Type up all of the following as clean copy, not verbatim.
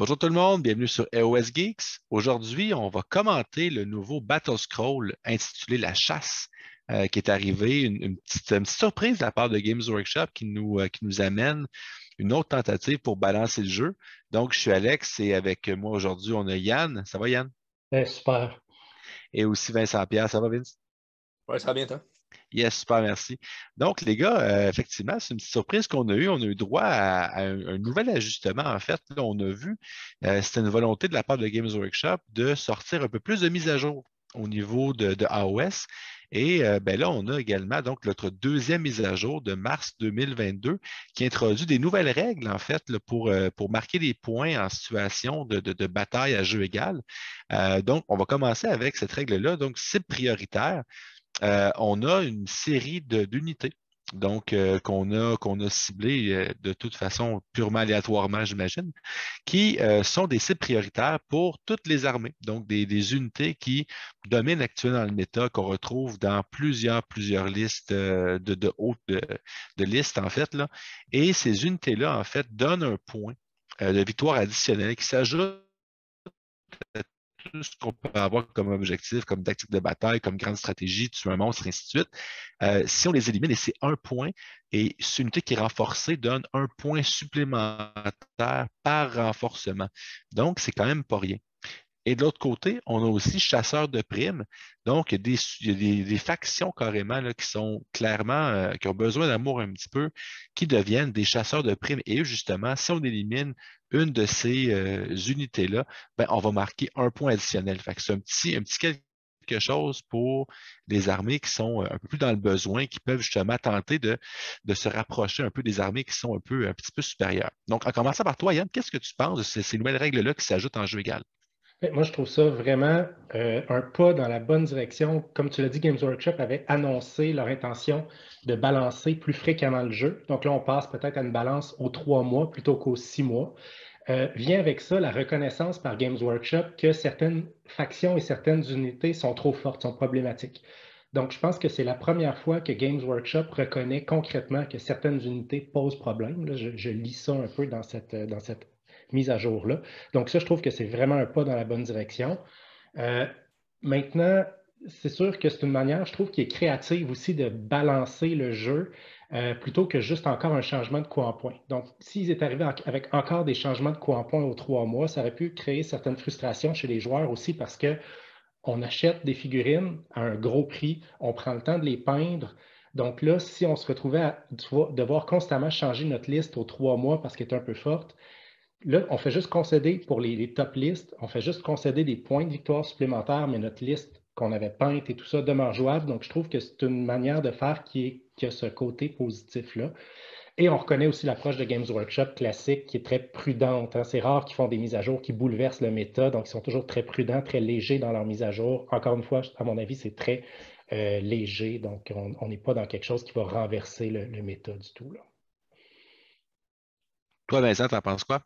Bonjour tout le monde, bienvenue sur EOS Geeks. Aujourd'hui, on va commenter le nouveau Battle Scroll intitulé La Chasse qui est arrivé, une petite surprise de la part de Games Workshop qui nous amène une autre tentative pour balancer le jeu. Donc, je suis Alex et avec moi aujourd'hui, on a Yann. Ça va Yann? Super. Et aussi Vincent Pierre. Ça va Vince? Ouais, ça va bien, toi? Yes, super, merci. Donc, les gars, effectivement, c'est une petite surprise qu'on a eue. On a eu droit à un nouvel ajustement, en fait. Là, on a vu, c'était une volonté de la part de Games Workshop de sortir un peu plus de mise à jour au niveau de iOS. Et ben là, on a également donc notre deuxième mise à jour de mars 2022 qui introduit des nouvelles règles, en fait, là, pour marquer des points en situation de bataille à jeu égal. Donc, on va commencer avec cette règle-là. Donc, cible prioritaire. On a une série d'unités. Donc, qu'on a ciblées de toute façon purement aléatoirement, j'imagine, qui sont des cibles prioritaires pour toutes les armées. Donc, des unités qui dominent actuellement dans le méta, qu'on retrouve dans plusieurs listes de haute de listes, en fait, là. Et ces unités-là, en fait, donnent un point de victoire additionnel qui s'ajoute à tout ce qu'on peut avoir comme objectif, comme tactique de bataille, comme grande stratégie, tuer un monstre, ainsi de suite. Si on les élimine, et c'est un point, et cette unité qui est renforcée donne un point supplémentaire par renforcement. Donc, c'est quand même pas rien. Et de l'autre côté, on a aussi chasseurs de primes. Donc, il y a des factions carrément là, qui sont clairement, qui ont besoin d'amour un petit peu, qui deviennent des chasseurs de primes. Et eux, justement, si on élimine une de ces unités-là, ben, on va marquer un point additionnel. Fait que c'est un petit quelque chose pour les armées qui sont un peu plus dans le besoin, qui peuvent justement tenter de se rapprocher un peu des armées qui sont un petit peu supérieures. Donc, en commençant par toi, Yann, qu'est-ce que tu penses de ces nouvelles règles-là qui s'ajoutent en jeu égal? Moi, je trouve ça vraiment un pas dans la bonne direction. Comme tu l'as dit, Games Workshop avait annoncé leur intention de balancer plus fréquemment le jeu. Donc là, on passe peut-être à une balance aux 3 mois plutôt qu'aux 6 mois. Vient avec ça la reconnaissance par Games Workshop que certaines factions et certaines unités sont trop fortes, sont problématiques. Donc, je pense que c'est la première fois que Games Workshop reconnaît concrètement que certaines unités posent problème. Là, je lis ça un peu dans cette mise à jour-là. Donc, ça, je trouve que c'est vraiment un pas dans la bonne direction. Euh, Maintenant, c'est sûr que c'est une manière, je trouve, qui est créative aussi de balancer le jeu plutôt que juste encore un changement de coup en point. Donc, s'ils étaient arrivés avec encore des changements de coup en point aux 3 mois, ça aurait pu créer certaines frustrations chez les joueurs aussi parce que on achète des figurines à un gros prix, on prend le temps de les peindre. Donc là, si on se retrouvait à devoir constamment changer notre liste aux 3 mois parce qu'elle est un peu forte, là, on fait juste concéder pour les top listes, on fait juste concéder des points de victoire supplémentaires, mais notre liste qu'on avait peinte et tout ça demeure jouable. Donc, je trouve que c'est une manière de faire qui a ce côté positif-là. Et on reconnaît aussi l'approche de Games Workshop classique qui est très prudente, hein. C'est rare qu'ils font des mises à jour qui bouleversent le méta, donc ils sont toujours très prudents, très légers dans leurs mises à jour. Encore une fois, à mon avis, c'est très léger, donc on n'est pas dans quelque chose qui va renverser le méta du tout, là. Toi, Vincent, t'en penses quoi?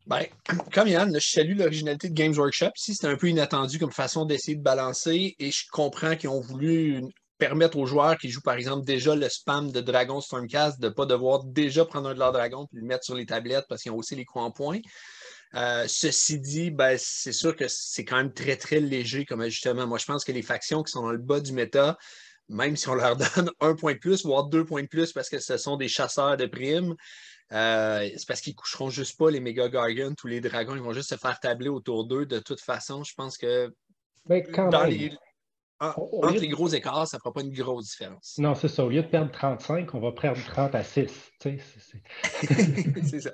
Ben, comme Yann, je salue l'originalité de Games Workshop. Si c'était un peu inattendu comme façon d'essayer de balancer, et je comprends qu'ils ont voulu permettre aux joueurs qui jouent, par exemple, déjà le spam de Dragon Stormcast de ne pas devoir déjà prendre un de leurs dragons et le mettre sur les tablettes parce qu'ils ont aussi les coups en point. Ceci dit, ben, c'est sûr que c'est quand même très, très léger comme ajustement. Moi, je pense que les factions qui sont dans le bas du méta, même si on leur donne un point de plus, voire 2 points de plus parce que ce sont des chasseurs de primes, c'est parce qu'ils coucheront juste pas les méga gargants ou les dragons, ils vont juste se faire tabler autour d'eux. De toute façon, je pense que Mais quand dans même, les, au lieu entre de les gros écarts, ça ne fera pas une grosse différence. Non, c'est ça. Au lieu de perdre 35, on va perdre 30 à 6. Tu sais, C'est ça.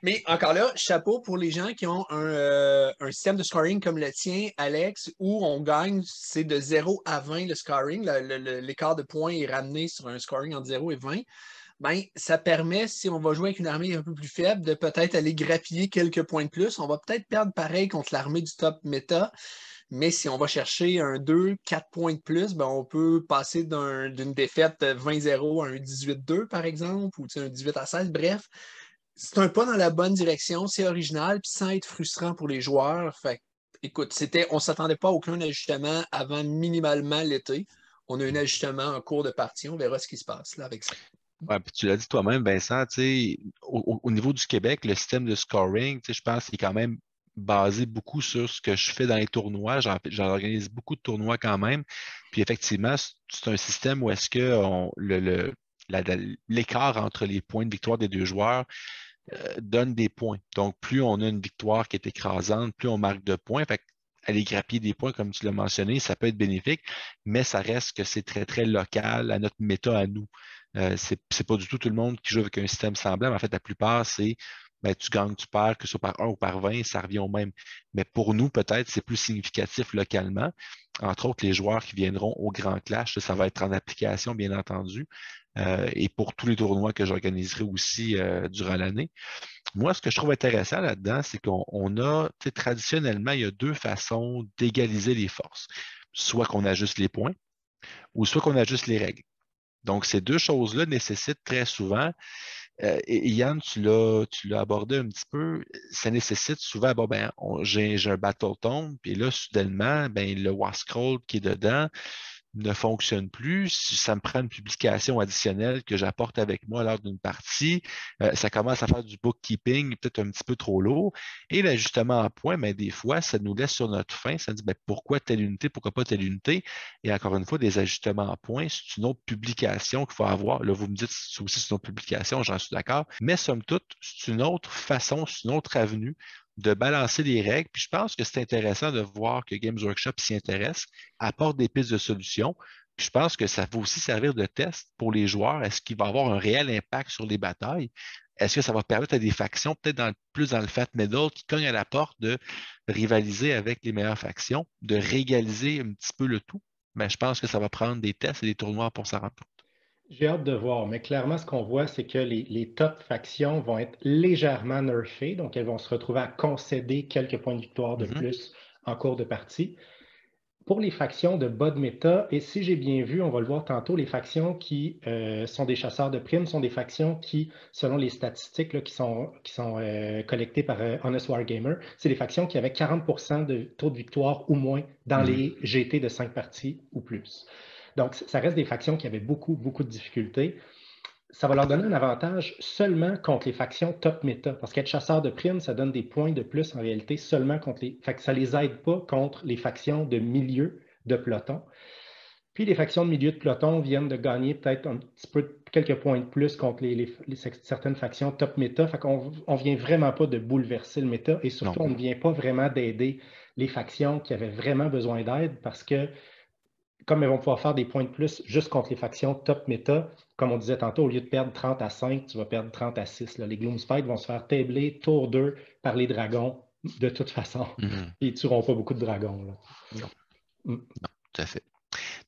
Mais encore là, chapeau pour les gens qui ont un système de scoring comme le tien, Alex, où on gagne, c'est de 0 à 20 le scoring. L'écart de points est ramené sur un scoring entre 0 et 20. Ben, ça permet, si on va jouer avec une armée un peu plus faible, de peut-être aller grappiller quelques points de plus. On va peut-être perdre pareil contre l'armée du top méta, mais si on va chercher un 2, 4 points de plus, ben on peut passer d'une défaite 20-0 à un 18-2, par exemple, ou un 18-16. Bref, c'est un pas dans la bonne direction, c'est original, puis sans être frustrant pour les joueurs. Fait écoute, on ne s'attendait pas à aucun ajustement avant minimalement l'été. On a un ajustement en cours de partie, on verra ce qui se passe là avec ça. Ouais, puis tu l'as dit toi-même, Vincent, tu sais, au niveau du Québec, le système de scoring, tu sais, je pense qu'il est quand même basé beaucoup sur ce que je fais dans les tournois. J'organise beaucoup de tournois quand même. Puis effectivement, c'est un système où est-ce que la- la- l'écart entre les points de victoire des deux joueurs donne des points. Donc, plus on a une victoire qui est écrasante, plus on marque de points. Fait aller grappiller des points, comme tu l'as mentionné, ça peut être bénéfique, mais ça reste que c'est très, très local à notre méta à nous. C'est pas du tout le monde qui joue avec un système semblable. En fait, la plupart, c'est ben, tu gagnes, tu perds, que ce soit par 1 ou par 20, ça revient au même. Mais pour nous, peut-être, c'est plus significatif localement. Entre autres, les joueurs qui viendront au Grand Clash, ça va être en application, bien entendu. Et pour tous les tournois que j'organiserai aussi durant l'année. Moi, ce que je trouve intéressant là-dedans, c'est qu'on a, tu sais, traditionnellement, il y a deux façons d'égaliser les forces. Soit qu'on ajuste les points ou soit qu'on ajuste les règles. Donc, ces deux choses-là nécessitent très souvent, et Yann, tu l'as abordé un petit peu, ça nécessite souvent, bon, ben, j'ai un battle tome, puis là, soudainement, ben, le Wascroll qui est dedans, ne fonctionne plus, si ça me prend une publication additionnelle que j'apporte avec moi lors d'une partie, ça commence à faire du bookkeeping peut-être un petit peu trop lourd. Et l'ajustement en point, mais des fois, ça nous laisse sur notre faim. Ça nous dit ben, pourquoi telle unité, pourquoi pas telle unité. Et encore une fois, des ajustements en point, c'est une autre publication qu'il faut avoir. Là, vous me dites c'est aussi une autre publication, j'en suis d'accord. Mais somme toute, c'est une autre façon, c'est une autre avenue de balancer les règles. Puis je pense que c'est intéressant de voir que Games Workshop s'y intéresse, apporte des pistes de solutions. Puis je pense que ça va aussi servir de test pour les joueurs. Est-ce qu'il va avoir un réel impact sur les batailles? Est-ce que ça va permettre à des factions, peut-être plus dans le fat middle, qui cognent à la porte de rivaliser avec les meilleures factions, de régaliser un petit peu le tout? Mais je pense que ça va prendre des tests et des tournois pour s'en rendre compte. J'ai hâte de voir, mais clairement, ce qu'on voit, c'est que les top factions vont être légèrement nerfées, donc elles vont se retrouver à concéder quelques points de victoire de Mhm. plus en cours de partie. Pour les factions de bas de méta, et si j'ai bien vu, on va le voir tantôt, les factions qui sont des chasseurs de primes sont des factions qui, selon les statistiques là, qui sont collectées par Honest Wargamer, c'est des factions qui avaient 40% de taux de victoire ou moins dans Mhm. les GT de 5 parties ou plus. Donc, ça reste des factions qui avaient beaucoup, beaucoup de difficultés. Ça va leur donner un avantage seulement contre les factions top méta. Parce qu'être chasseur de primes, ça donne des points de plus en réalité seulement contre les. Fait que ça ne les aide pas contre les factions de milieu de peloton. Puis les factions de milieu de peloton viennent de gagner peut-être un petit peu quelques points de plus contre certaines factions top méta. Fait qu'on ne vient vraiment pas de bouleverser le méta et Non. surtout on ne vient pas vraiment d'aider les factions qui avaient vraiment besoin d'aide parce que comme elles vont pouvoir faire des points de plus juste contre les factions top méta, comme on disait tantôt, au lieu de perdre 30 à 5, tu vas perdre 30 à 6. Là. Les Gloomspite vont se faire tabler tour 2 par les dragons de toute façon. Mhm. Ils ne tueront pas beaucoup de dragons. Là. Non, Mm. non, tout à fait.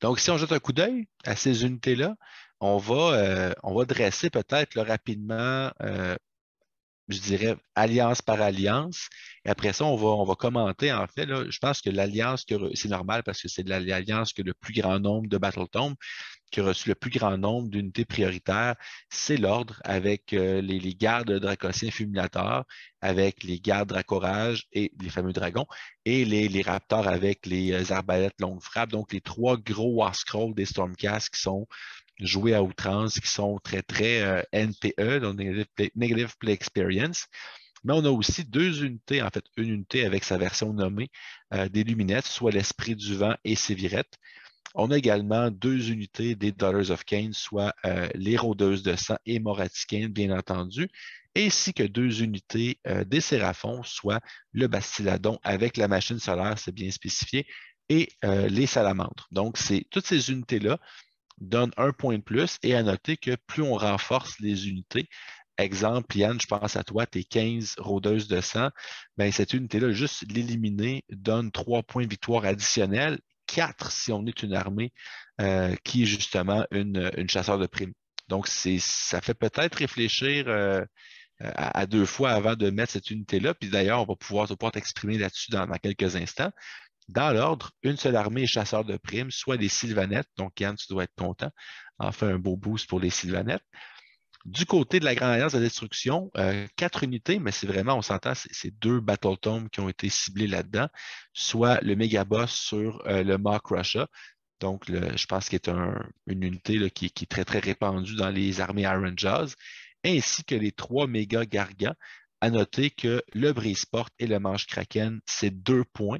Donc, si on jette un coup d'œil à ces unités-là, on va dresser peut-être là, rapidement je dirais, alliance par alliance. Et après ça, on va commenter, en fait. Là, je pense que l'alliance, c'est normal parce que c'est l'alliance que le plus grand nombre de Battletomes, qui a reçu le plus grand nombre d'unités prioritaires, c'est l'ordre avec les gardes dracotiens fulminateurs, avec les gardes dracorages et les fameux dragons, et les raptors avec les arbalètes longue frappe. Donc, les trois gros War Scrolls des Stormcast qui sont joués à outrance, qui sont très, très NPE, donc Negative Play Experience. Mais on a aussi deux unités, en fait, une unité avec sa version nommée des Luminettes, soit l'Esprit du Vent et Sévirette. On a également deux unités des Daughters of Cain, soit les Rôdeuses de Sang et Moraticaine, bien entendu, ainsi que deux unités des Séraphons, soit le Bastiladon avec la machine solaire, c'est bien spécifié, et les Salamandres. Donc, toutes ces unités-là donne un point de plus et à noter que plus on renforce les unités, exemple, Yann, je pense à toi, tes 15 rôdeuses de sang, ben, cette unité-là, juste l'éliminer, donne 3 points de victoire additionnels, 4 si on est une armée qui est justement une chasseur de primes. Donc, ça fait peut-être réfléchir à deux fois avant de mettre cette unité-là. Puis d'ailleurs, on va pouvoir t'exprimer là-dessus dans quelques instants. Dans l'ordre, une seule armée est chasseur de primes, soit les Sylvanettes. Donc, Yann, tu dois être content. Enfin, un beau boost pour les Sylvanettes. Du côté de la Grande Alliance de Destruction, 4 unités, mais c'est vraiment, on s'entend, c'est deux Battletomes qui ont été ciblés là-dedans, soit le Mégaboss sur le Maw Crusher. Donc, je pense qu'il est une unité là, qui est très, très répandue dans les armées Iron Jaws, ainsi que les 3 méga gargants. À noter que le brise-porte et le manche-kraken, c'est 2 points,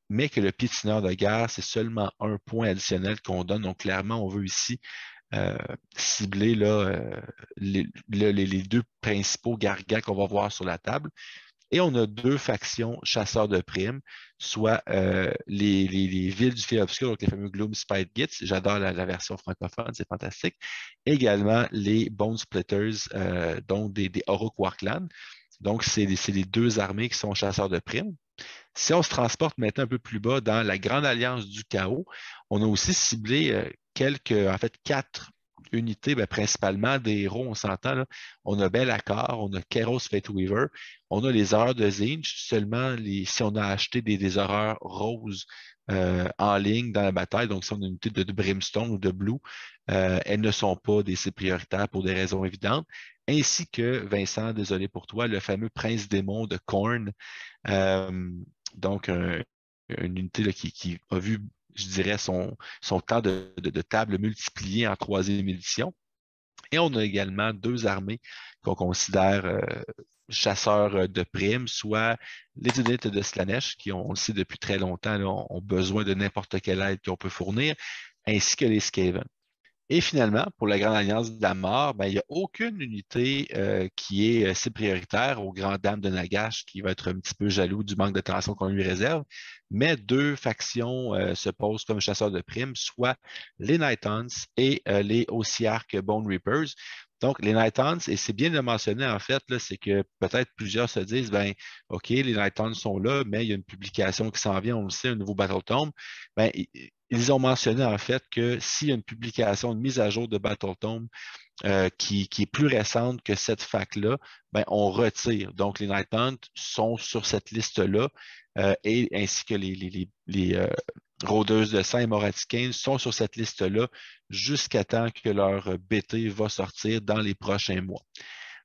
mais que le piétineur de guerre, c'est seulement 1 point additionnel qu'on donne. Donc, clairement, on veut ici cibler là, les 2 principaux gargants qu'on va voir sur la table. Et on a 2 factions chasseurs de primes, soit les villes du fil obscur, donc les fameux Gloom Spite Gits. J'adore la version francophone, c'est fantastique. Également les Bone Splitters, donc des Orruk Warclan. Donc, c'est les 2 armées qui sont chasseurs de primes. Si on se transporte maintenant un peu plus bas dans la Grande Alliance du Chaos, on a aussi ciblé en fait, 4 unités, principalement des héros, on s'entend. Là. On a Be'lakor, on a Kairos Fateweaver, on a les horreurs de Tzeentch, seulement si on a acheté des horreurs roses en ligne dans la bataille, donc si on a une unité de Brimstone ou de Blue, elles ne sont pas des cibles prioritaires pour des raisons évidentes, ainsi que, Vincent, désolé pour toi, le fameux prince démon de Khorne, donc une unité là, qui a vu, je dirais, son temps de table multiplié en troisième édition. Et on a également 2 armées qu'on considère chasseurs de primes, soit les unités de Slaanesh, qui, on le sait depuis très longtemps, là, ont besoin de n'importe quelle aide qu'on peut fournir, ainsi que les Skaven. Et finalement, pour la Grande Alliance de la Mort, il n'y a aucune unité qui est si prioritaire aux grandes dames de Nagash, qui va être un petit peu jaloux du manque d'attention qu'on lui réserve. Mais 2 factions se posent comme chasseurs de primes, soit les Night Hunts et les Ossiarch Bone Reapers. Donc, les Night Hunts, et c'est bien de le mentionner en fait, c'est que peut-être plusieurs se disent, OK, les Night Hunts sont là, mais il y a une publication qui s'en vient, on le sait, un nouveau Battle Tome. Ils ont mentionné en fait que s'il y a une publication, une mise à jour de Battle Tome qui est plus récente que cette fac-là, on retire. Donc, les Night Hunt sont sur cette liste-là, et ainsi que les rôdeuses de sang et Moraticains sont sur cette liste-là jusqu'à temps que leur BT va sortir dans les prochains mois.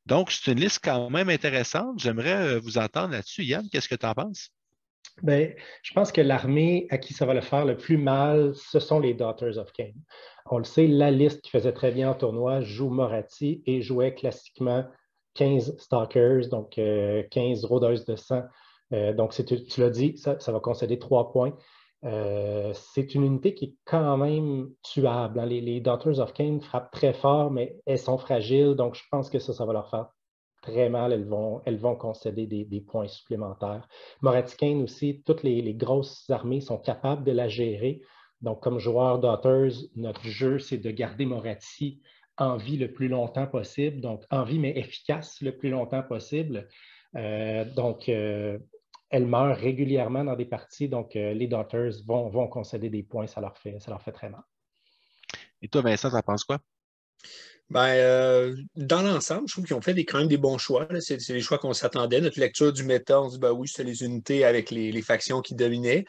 Donc, c'est une liste quand même intéressante. J'aimerais vous entendre là-dessus. Yann, qu'est-ce que tu en penses? Je pense que l'armée à qui ça va le faire le plus mal, ce sont les Daughters of Cain. On le sait, la liste qui faisait très bien en tournoi joue Morathi et jouait classiquement 15 Stalkers, donc 15 rôdeuses de sang. Donc, tu l'as dit, ça va concéder 3 points. C'est une unité qui est quand même tuable. Hein. Les Daughters of Cain frappent très fort, mais elles sont fragiles, donc je pense que ça va leur faire très mal. Elles vont concéder des points supplémentaires. Moraticain aussi, toutes les grosses armées sont capables de la gérer. Donc, comme joueur Daughters, notre jeu, c'est de garder Morathi en vie le plus longtemps possible. Donc, en vie, mais efficace le plus longtemps possible. Elle meurt régulièrement dans des parties, donc les Daughters vont concéder des points, ça leur fait très mal. Et toi, Vincent, tu en penses quoi? Dans l'ensemble, je trouve qu'ils ont fait quand même des bons choix. C'est les choix qu'on s'attendait. Notre lecture du méta, on se dit, oui, c'était les unités avec les factions qui dominaient.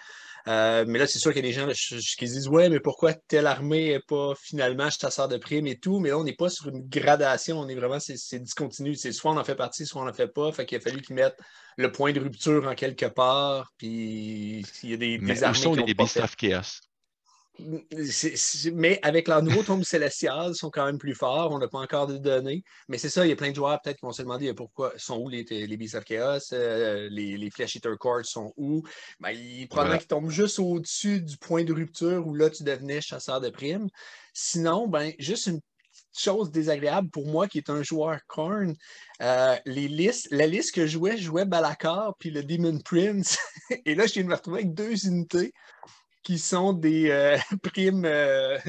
Mais là, c'est sûr qu'il y a des gens là, qui se disent, ouais, mais pourquoi telle armée n'est pas finalement chasseur de primes et tout? Mais là, on n'est pas sur une gradation. On est vraiment, c'est discontinu. C'est soit on en fait partie, soit on n'en fait pas. Fait qu'il a fallu qu'ils mettent le point de rupture en quelque part. Puis il y a des armées où sont qui n'ont les pas Beasts fait. of Chaos? Mais avec leur nouveau tombe célestial, ils sont quand même plus forts. On n'a pas encore de données. Mais c'est ça, il y a plein de joueurs peut-être qui vont se demander pourquoi sont où les Beasts of Chaos, les Flesh Eater Courts sont où. Probablement qu'ils tombent juste au-dessus du point de rupture où là, tu devenais chasseur de primes. Sinon, juste une chose désagréable pour moi qui est un joueur Khorne, la liste que je jouais Be'lakor puis le Demon Prince. Et là, je viens de me retrouver avec 2 unités qui sont des primes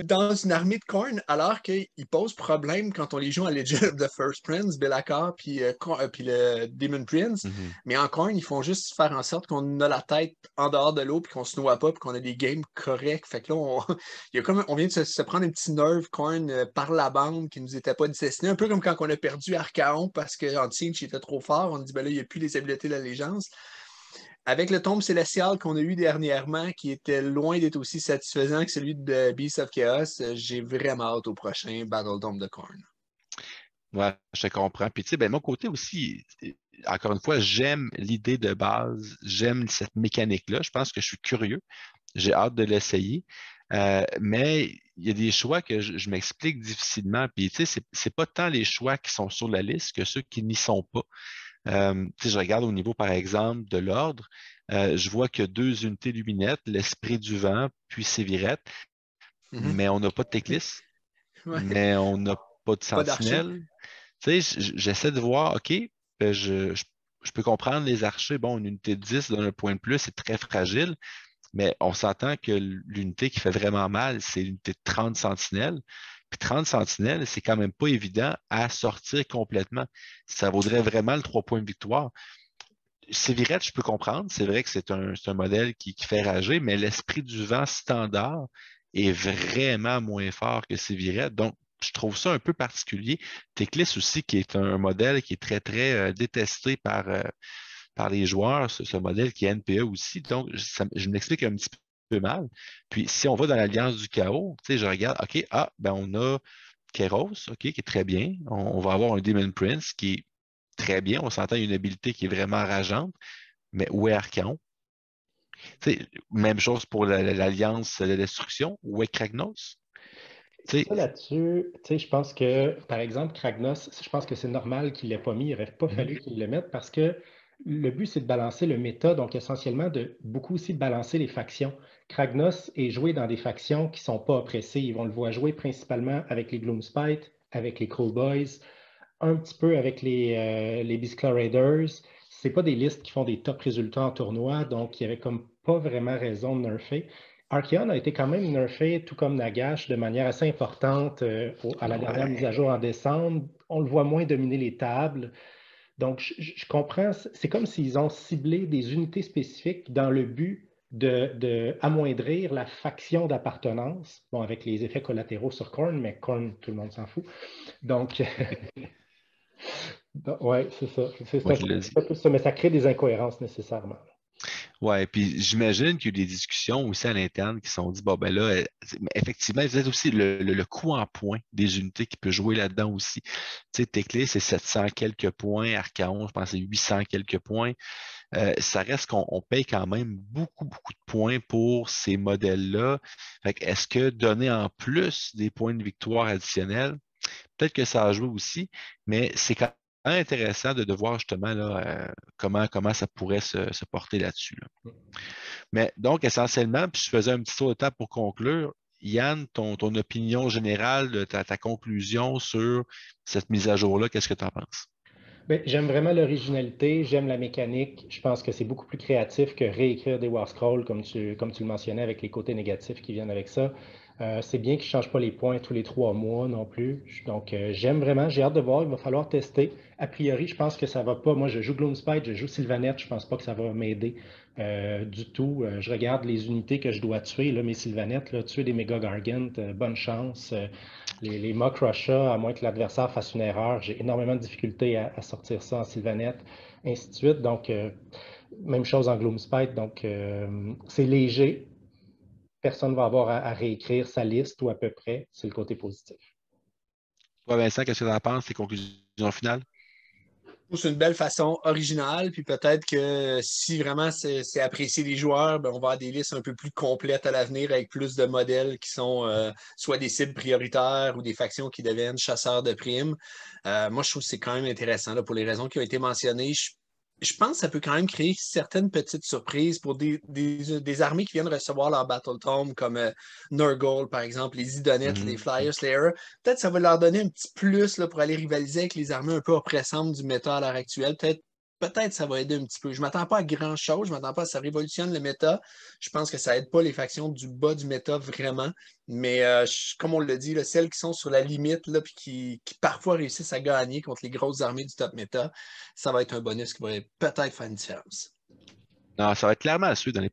dans une armée de Khorne, alors qu'ils posent problème quand on les joue en Legend of the First Prince, Be'lakor, puis le Demon Prince. Mais en Khorne, ils font juste faire en sorte qu'on a la tête en dehors de l'eau, puis qu'on se noie pas, puis qu'on a des games corrects. Fait que là, on vient de se prendre un petit nerve Khorne par la bande qui nous était pas destiné, un peu comme quand on a perdu Archaon parce qu'en Tzeentch, il était trop fort. On dit, là, il n'y a plus les habiletés de l'allégeance. Avec le tombe célestial qu'on a eu dernièrement, qui était loin d'être aussi satisfaisant que celui de Beasts of Chaos, j'ai vraiment hâte au prochain Battle Dome de Khorne. Ouais, je te comprends. Puis, de mon côté aussi, encore une fois, j'aime l'idée de base, j'aime cette mécanique-là. Je pense que je suis curieux. J'ai hâte de l'essayer. Mais il y a des choix que je m'explique difficilement. Puis, tu sais, c'est pas tant les choix qui sont sur la liste que ceux qui n'y sont pas. Tu sais, je regarde au niveau, par exemple, de l'ordre. Je vois qu'il y a 2 unités luminettes, l'Esprit du Vent, puis Sévirette, Mhm. mais on n'a pas de Teclis, Ouais. mais on n'a pas de Pas d'archer. Sentinelle. Tu sais, j'essaie de voir, OK, je peux comprendre les archers. Bon, une unité de 10 donne un point de plus, c'est très fragile, mais on s'entend que l'unité qui fait vraiment mal, c'est l'unité de 30 sentinelles. Puis 30 sentinelles, c'est quand même pas évident à sortir complètement. Ça vaudrait vraiment le 3 points de victoire. Sévirette, je peux comprendre. C'est vrai que c'est un modèle qui fait rager, mais l'Esprit du Vent standard est vraiment moins fort que Sévirette. Donc, je trouve ça un peu particulier. Teclis aussi, qui est un modèle qui est très, très détesté par les joueurs, ce modèle qui est NPA aussi. Donc, je m'explique un petit peu mal. Puis, si on va dans l'Alliance du Chaos, tu sais, je regarde, OK, ben on a Kéros, OK, qui est très bien. On va avoir un Demon Prince qui est très bien. On s'entend une habilité qui est vraiment rageante, mais où est Archaon? Tu sais, même chose pour l'Alliance de destruction, où est Kragnos? Tu sais, Ça là-dessus, tu sais, je pense que, par exemple, Kragnos, je pense que c'est normal qu'il ne l'ait pas mis. Il n'aurait pas fallu qu'il le mette parce que le but, c'est de balancer le méta, donc essentiellement de beaucoup aussi de balancer les factions. Kragnos est joué dans des factions qui ne sont pas oppressives. On le voit jouer principalement avec les Gloomspite, avec les Cruel Boys, un petit peu avec les Beastclaw Raiders. C'est pas des listes qui font des top résultats en tournoi, donc il n'y avait comme pas vraiment raison de nerfer. Archeon a été quand même nerfé, tout comme Nagash, de manière assez importante à la dernière mise à ouais. jour en décembre. On le voit moins dominer les tables. Donc, je comprends, c'est comme s'ils ont ciblé des unités spécifiques dans le but de amoindrir la faction d'appartenance. Bon, avec les effets collatéraux sur Korn, mais Korn, tout le monde s'en fout. Donc, oui, c'est ça. C'est Moi un qui le dis. peu plus ça, mais ça crée des incohérences nécessairement. Ouais, puis j'imagine qu'il y a eu des discussions aussi à l'interne qui se sont dit, bon, ben là, mais effectivement, peut-être aussi le coût en points des unités qui peut jouer là-dedans aussi. Tu sais, Teclis, c'est 700 quelques points, Archaon, je pense que c'est 800 quelques points. Ça reste qu'on paye quand même beaucoup, beaucoup de points pour ces modèles-là. Fait que est-ce que donner en plus des points de victoire additionnels, peut-être que ça a joué aussi, mais c'est quand même intéressant de voir justement là, comment ça pourrait se porter là-dessus, là. Mais donc, essentiellement, puis je faisais un petit tour de table pour conclure. Yann, ton opinion générale, ta conclusion sur cette mise à jour-là, qu'est-ce que tu en penses? Ben, j'aime vraiment l'originalité, j'aime la mécanique. Je pense que c'est beaucoup plus créatif que réécrire des War Scrolls, comme tu le mentionnais, avec les côtés négatifs qui viennent avec ça. C'est bien qu'ils ne changent pas les points tous les 3 mois non plus. Donc, j'aime vraiment, j'ai hâte de voir, il va falloir tester. A priori, je pense que ça va pas. Moi, je joue Gloomspite, je joue Sylvanette, je pense pas que ça va m'aider du tout. Je regarde les unités que je dois tuer, là, mes Sylvanettes, là, tuer des méga Gargant, bonne chance. Les mock Russia, à moins que l'adversaire fasse une erreur, j'ai énormément de difficultés à sortir ça en Sylvanette, ainsi de suite. Donc, même chose en Gloomspite. Donc, c'est léger. Personne ne va avoir à réécrire sa liste ou à peu près. C'est le côté positif. Toi, Vincent, qu'est-ce que tu en penses, tes conclusions finales? C'est une belle façon originale, puis peut-être que si vraiment c'est apprécié des joueurs, ben on va avoir des listes un peu plus complètes à l'avenir avec plus de modèles qui sont soit des cibles prioritaires ou des factions qui deviennent chasseurs de primes. Moi, je trouve que c'est quand même intéressant là, pour les raisons qui ont été mentionnées. Je pense que ça peut quand même créer certaines petites surprises pour des armées qui viennent recevoir leur Battle Tome, comme Nurgle, par exemple, les Idonettes, les Mhm. Flyer Slayer. Peut-être que ça va leur donner un petit plus là, pour aller rivaliser avec les armées un peu oppressantes du méta à l'heure actuelle. Peut-être ça va aider un petit peu. Je ne m'attends pas à grand-chose. Je ne m'attends pas à ça révolutionne le méta. Je pense que ça aide pas les factions du bas du méta vraiment. Mais comme on l'a dit, là, celles qui sont sur la limite là, puis qui parfois réussissent à gagner contre les grosses armées du top méta, ça va être un bonus qui va peut-être faire une différence. Non, ça va être clairement à suivre dans les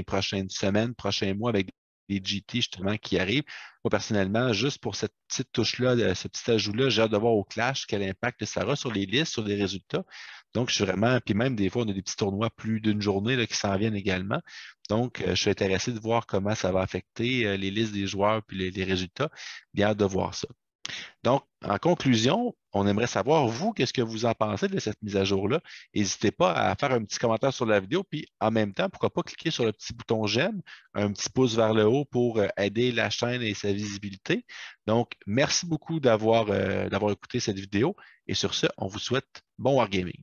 prochaines semaines, prochains mois avec des GT justement qui arrivent. Moi, personnellement, juste pour cette petite touche-là, ce petit ajout-là, j'ai hâte de voir au Clash quel impact ça aura sur les listes, sur les résultats. Donc, je suis vraiment, puis même des fois, on a des petits tournois plus d'une journée là, qui s'en viennent également. Donc, je suis intéressé de voir comment ça va affecter les listes des joueurs puis les résultats. Bien hâte de voir ça. Donc, en conclusion, on aimerait savoir, vous, qu'est-ce que vous en pensez de cette mise à jour-là? N'hésitez pas à faire un petit commentaire sur la vidéo, puis en même temps, pourquoi pas cliquer sur le petit bouton j'aime, un petit pouce vers le haut pour aider la chaîne et sa visibilité. Donc, merci beaucoup d'avoir écouté cette vidéo et sur ce, on vous souhaite bon wargaming.